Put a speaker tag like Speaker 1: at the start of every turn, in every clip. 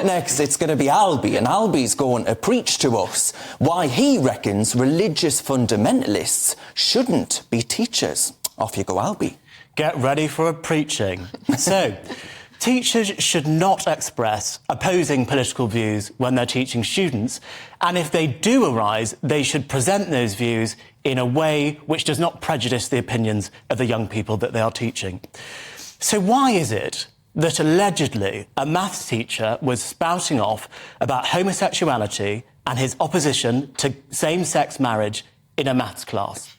Speaker 1: up next, it's going to be Albie, and Albie's going to preach to us why he reckons religious fundamentalists shouldn't be teachers. Off you go, Albie.
Speaker 2: Get ready for a preaching. So, teachers should not express opposing political views when they're teaching students, and if they do arise, they should present those views in a way which does not prejudice the opinions of the young people that they are teaching. So why is it that allegedly a maths teacher was spouting off about homosexuality and his opposition to same-sex marriage in a maths class?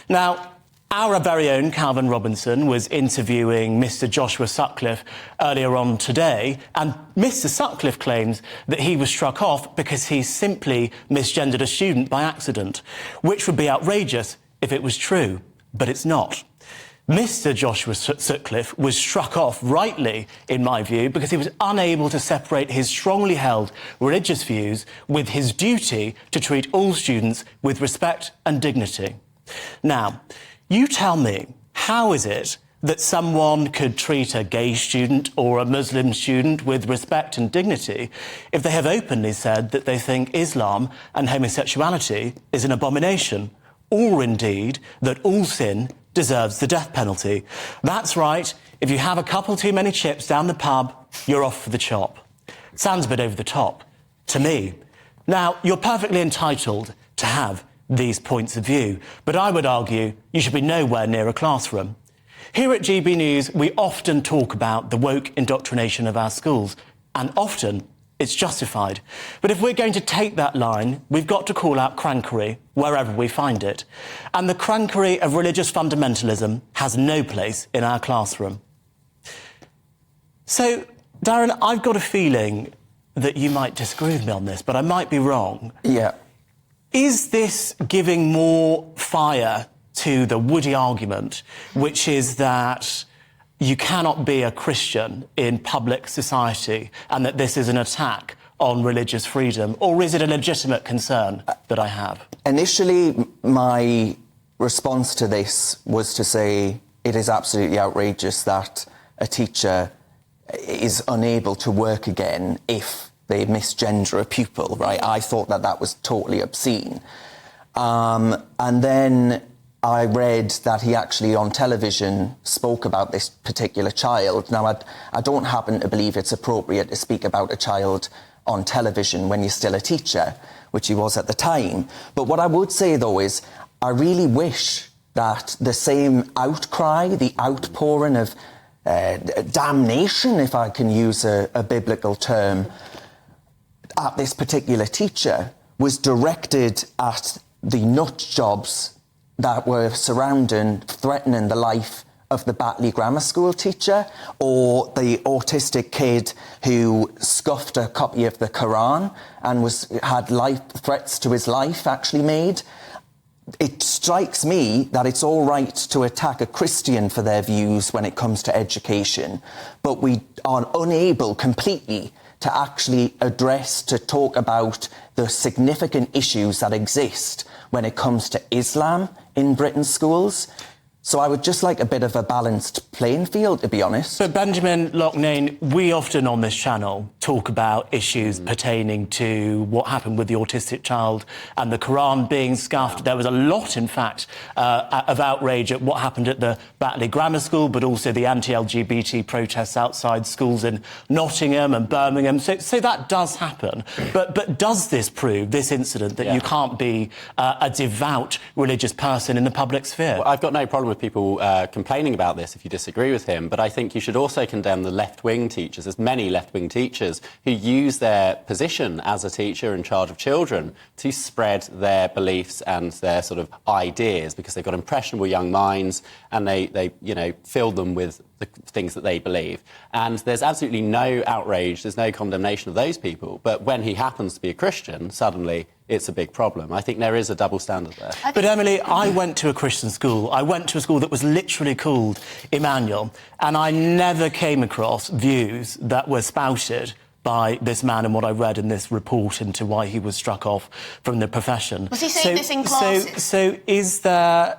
Speaker 2: Now, our very own Calvin Robinson was interviewing Mr. Joshua Sutcliffe earlier on today, and Mr. Sutcliffe claims that he was struck off because he simply misgendered a student by accident, which would be outrageous if it was true, but it's not. Mr. Joshua Sutcliffe was struck off rightly, in my view, because he was unable to separate his strongly held religious views with his duty to treat all students with respect and dignity. Now, you tell me, how is it that someone could treat a gay student or a Muslim student with respect and dignity if they have openly said that they think Islam and homosexuality is an abomination, or indeed that all sin deserves the death penalty? That's right, if you have a couple too many chips down the pub, you're off for the chop. Sounds a bit over the top to me. Now, you're perfectly entitled to have these points of view, but I would argue you should be nowhere near a classroom. Here at GB News, we often talk about the woke indoctrination of our schools, and often it's justified. But if we're going to take that line, we've got to call out crankery wherever we find it. And the crankery of religious fundamentalism has no place in our classroom. So, Darren, I've got a feeling that you might disagree with me on this, but I might be wrong.
Speaker 1: Yeah.
Speaker 2: Is this giving more fire to the Woody argument, which is that you cannot be a Christian in public society and that this is an attack on religious freedom? Or is it a legitimate concern that I have?
Speaker 1: Initially, my response to this was to say it is absolutely outrageous that a teacher is unable to work again if they misgender a pupil, right? I thought that that was totally obscene. And then I read that he actually on television spoke about this particular child. Now, I don't happen to believe it's appropriate to speak about a child on television when you're still a teacher, which he was at the time. But what I would say, though, is I really wish that the same outcry, the outpouring of damnation, if I can use a biblical term, at this particular teacher was directed at the nut jobs that were threatening the life of the Batley Grammar School teacher, or the autistic kid who scuffed a copy of the Quran and had life threats to his life actually made. It strikes me that it's all right to attack a Christian for their views when it comes to education, but we are unable completely to actually to talk about the significant issues that exist when it comes to Islam in Britain's schools. So I would just like a bit of a balanced playing field, to be honest.
Speaker 2: But Benjamin Loughnane, we often on this channel talk about issues pertaining to what happened with the autistic child and the Quran being scuffed. There was a lot, in fact, of outrage at what happened at the Batley Grammar School, but also the anti-LGBT protests outside schools in Nottingham and Birmingham. So that does happen. But does this prove, this incident, that you can't be a devout religious person in the public sphere?
Speaker 3: Well, I've got no problem with people complaining about this if you disagree with him, but I think you should also condemn the left-wing teachers. There's many left-wing teachers who use their position as a teacher in charge of children to spread their beliefs and their sort of ideas, because they've got impressionable young minds and they fill them with the things that they believe. And there's absolutely no outrage, there's no condemnation of those people. But when he happens to be a Christian, suddenly it's a big problem. I think there is a double standard there.
Speaker 2: But Emily, I went to a Christian school. I went to a school that was literally called Emmanuel, and I never came across views that were spouted by this man and what I read in this report into why he was struck off from the profession.
Speaker 4: Was he saying this in classes?
Speaker 2: So is there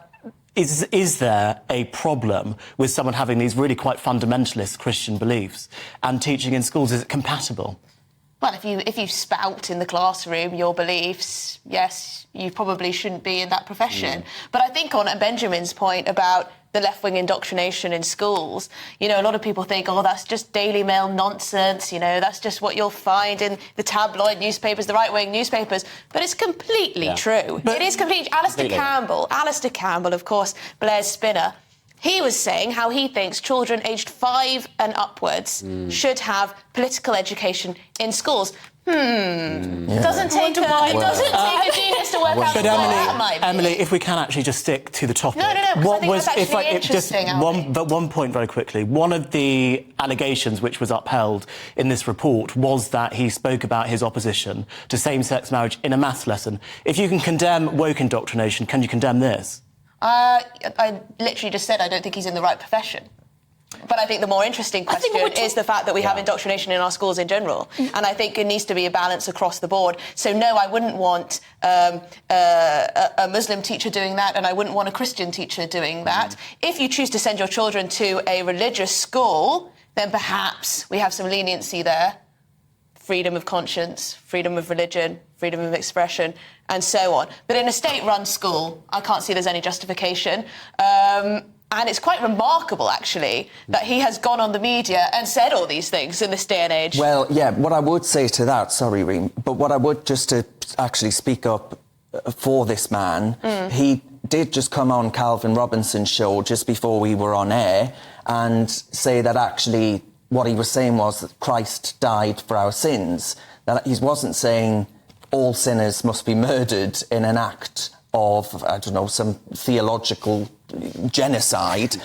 Speaker 2: a problem with someone having these really quite fundamentalist Christian beliefs and teaching in schools? Is it compatible?
Speaker 4: Well, if you spout in the classroom your beliefs, yes, you probably shouldn't be in that profession. But I think on Benjamin's point about the left-wing indoctrination in schools, you know, a lot of people think, oh, that's just Daily Mail nonsense, you know, that's just what you'll find in the tabloid newspapers, the right-wing newspapers. But it's completely true. It is completely... Alistair Campbell, of course, Blair's spinner, he was saying how he thinks children aged 5 and upwards should have political education in schools. It doesn't take a genius to work out
Speaker 2: but
Speaker 4: that might be.
Speaker 2: Emily, if we can actually just stick to the topic.
Speaker 4: No, I think that's actually interesting,
Speaker 2: one point very quickly. One of the allegations which was upheld in this report was that he spoke about his opposition to same-sex marriage in a maths lesson. If you can condemn woke indoctrination, can you condemn this?
Speaker 4: I literally just said I don't think he's in the right profession. But I think the more interesting question is the fact that we have indoctrination in our schools in general. And I think it needs to be a balance across the board. So, no, I wouldn't want a Muslim teacher doing that, and I wouldn't want a Christian teacher doing that. If you choose to send your children to a religious school, then perhaps we have some leniency there. Freedom of conscience, freedom of religion, freedom of expression, and so on. But in a state-run school, I can't see there's any justification. And it's quite remarkable, actually, that he has gone on the media and said all these things in this day and age.
Speaker 1: Well, yeah, what I would say to that, sorry, Reem, but what I would, just to actually speak up for this man, he did just come on Calvin Robinson's show just before we were on air and say that actually what he was saying was that Christ died for our sins. That he wasn't saying all sinners must be murdered in an act of, I don't know, some theological genocide.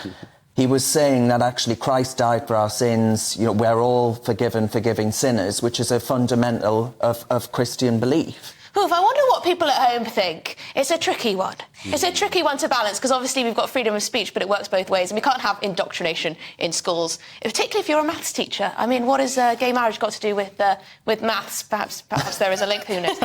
Speaker 1: He was saying that actually Christ died for our sins, you know, we're all forgiving sinners, which is a fundamental of Christian belief.
Speaker 4: Oof, I wonder what people at home think. It's a tricky one. It's a tricky one to balance, because obviously we've got freedom of speech, but it works both ways, and we can't have indoctrination in schools, particularly if you're a maths teacher. I mean, what has gay marriage got to do with maths? Perhaps there is a link, who knows?